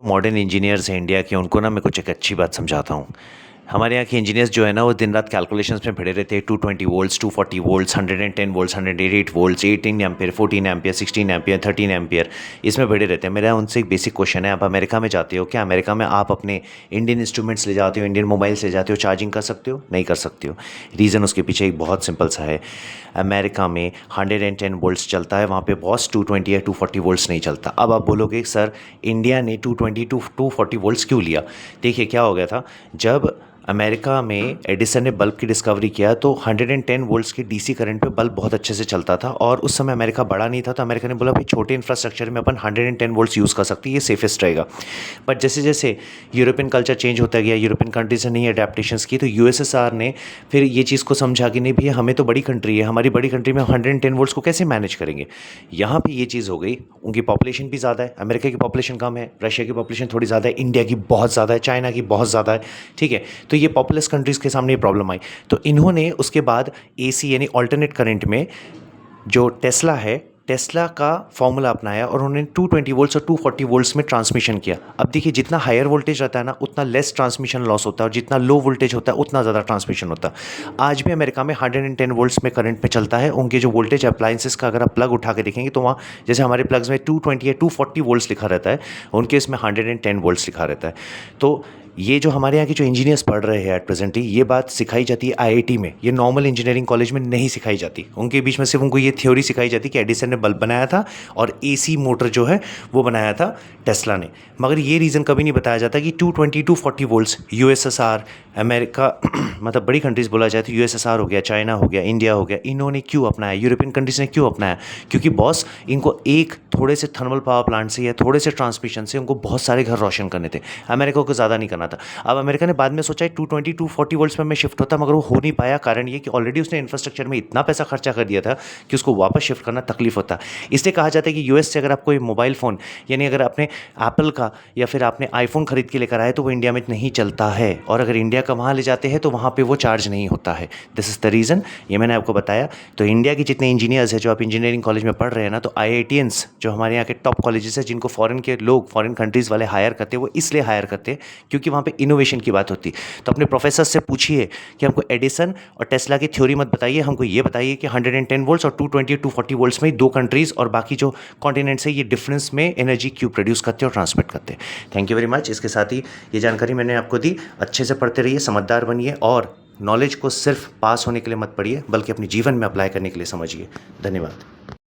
Modern engineers हैं India के, उनको ना मैं कुछ एक अच्छी बात समझाता हूँ। हमारे यहाँ के इंजीनियर्स जो है ना, वो दिन रात कैलकुलेशंस में भिड़े रहते हैं। 220 volts, 240 volts, 110 volts, 188 volts, 18 ampere, 14 ampere, 16 ampere, 13 ampere, इसमें भिड़े रहते हैं। मेरा उनसे एक बेसिक क्वेश्चन है, आप अमेरिका में जाते हो, क्या अमेरिका में आप अपने इंडियन इंस्ट्रूमेंट्स ले जाते हो, इंडियन मोबाइल्स ले जाते हो, चार्जिंग कर सकते हो? नहीं कर सकते हो। रीज़न उसके पीछे एक बहुत सिंपल सा है। अमेरिका में 110 वोल्ट्स चलता है, वहाँ पे बॉस 220 या 240 वोल्ट्स नहीं चलता। अब आप बोलोगे सर इंडिया ने 220 टू 240 वोल्ट्स क्यों लिया? देखिए क्या हो गया था, जब अमेरिका में एडिसन ने बल्ब की डिस्कवरी किया तो 110 वोल्ट्स की डीसी करंट पे बल्ब बहुत अच्छे से चलता था, और उस समय अमेरिका बड़ा नहीं था, तो अमेरिका ने बोला भाई छोटे इंफ्रास्ट्रक्चर में अपन 110 वोल्ट्स यूज़ कर सकते हैं, ये सेफेस्ट रहेगा। बट जैसे जैसे यूरोपियन कल्चर चेंज होता गया, यूरोपियन कंट्रीज ने नहीं अडेप्टेशंस की, तो यूएसएसआर ने फिर ये चीज़ को समझा कि नहीं भैया हमें तो बड़ी कंट्री है, हमारी बड़ी कंट्री में 110 वोल्ट्स को कैसे मैनेज करेंगे। यहाँ पे ये चीज़ हो गई, उनकी पॉपुलेशन भी ज़्यादा है, अमेरिका की पॉपुलेशन कम है, रशिया की पॉपुलेशन थोड़ी ज़्यादा है, इंडिया की बहुत ज़्यादा है, चाइना की बहुत ज़्यादा है, ठीक है। तो ये पॉपुलस कंट्रीज़ के सामने ये प्रॉब्लम आई, तो इन्होंने उसके बाद एसी यानी ऑल्टरनेट करंट में जो टेस्ला है, टेस्ला का फॉर्मूला अपनाया और उन्होंने 220 वोल्ट्स और 240 वोल्ट्स में ट्रांसमिशन किया। अब देखिए जितना हायर वोल्टेज रहता है ना, उतना लेस ट्रांसमिशन लॉस होता है, और जितना लो वोल्टेज होता है उतना ज़्यादा ट्रांसमिशन होता है। आज भी अमेरिका में 110 वोल्ट्स में करंट में चलता है। उनके जो वोल्टेज अप्लाइंसेस का अगर आप प्लग उठा के देखेंगे तो वहाँ जैसे हमारे प्लग्स में 220 या 240 वोल्ट्स लिखा रहता है, उनके इसमें 110 वोल्ट्स लिखा रहता है। तो ये जो हमारे यहाँ के जो इंजीनियर्स पढ़ रहे हैं एट प्रेजेंटली, ये बात सिखाई जाती है आईआईटी में, ये नॉर्मल इंजीनियरिंग कॉलेज में नहीं सिखाई जाती। उनके बीच में सिर्फ उनको ये थ्योरी सिखाई जाती कि एडिसन ने बल्ब बनाया था और एसी मोटर जो है वो बनाया था टेस्ला ने, मगर ये रीज़न कभी नहीं बताया जाता कि 220 240 वोल्ट्स यूएसएसआर, अमेरिका मतलब बड़ी कंट्रीज़ बोला जाए तो यूएसएसआर हो गया, चाइना हो गया, इंडिया हो गया, इन्होंने क्यों अपनाया, यूरोपियन कंट्रीज़ ने क्यों अपनाया? क्योंकि बॉस इनको एक थोड़े से थर्मल पावर प्लांट से या थोड़े से ट्रांसमिशन से उनको बहुत सारे घर रोशन करने थे, अमेरिका को ज़्यादा नहीं करना था। अब अमेरिका ने बाद में सोचा है 220 240 वोल्ट्स में शिफ्ट होता, मगर वो हो नहीं पाया। कारण ये कि ऑलरेडी उसने इंफ्रास्ट्रक्चर में इतना पैसा खर्चा कर दिया था कि उसको वापस शिफ्ट करना तकलीफ होता। इसलिए कहा जाता है कि यूएस से अगर आप कोई मोबाइल फ़ोन यानी अगर आपने एप्पल का या फिर आपने आईफोन खरीद के लेकर आए तो वो इंडिया में नहीं चलता है, और अगर इंडिया का वहाँ ले जाते हैं तो वहाँ पे वो चार्ज नहीं होता है। दिस इज़ द रीज़न, ये मैंने आपको बताया। तो इंडिया के जितने इंजीनियर्स हैं जो आप इंजीनियरिंग कॉलेज में पढ़ रहे हैं ना, तो आईआईटियंस जो हमारे यहाँ के टॉप कॉलेजेस हैं जिनको फॉरेन के लोग, फॉरेन कंट्रीज़ वाले हायर करते हैं, वो इसलिए हायर करते हैं क्योंकि वहाँ पे इनोवेशन की बात होती। तो अपने प्रोफेसर से पूछिए कि हमको एडिसन और टेस्ला की थ्योरी मत बताइए, हमको ये बताइए कि 110 वोल्ट्स और 220 240 वोल्ट्स में दो कंट्रीज़ और बाकी जो कॉन्टिनेंट्स है ये डिफरेंस में एनर्जी क्यों प्रोड्यूस करते हैं और ट्रांसमिट करते हैं। Thank you very much. इसके साथ ही ये जानकारी मैंने आपको दी। अच्छे से पढ़ते रहिए, समझदार बनिए, और नॉलेज को सिर्फ पास होने के लिए मत पढ़िए बल्कि अपने जीवन में अप्लाई करने के लिए समझिए। धन्यवाद।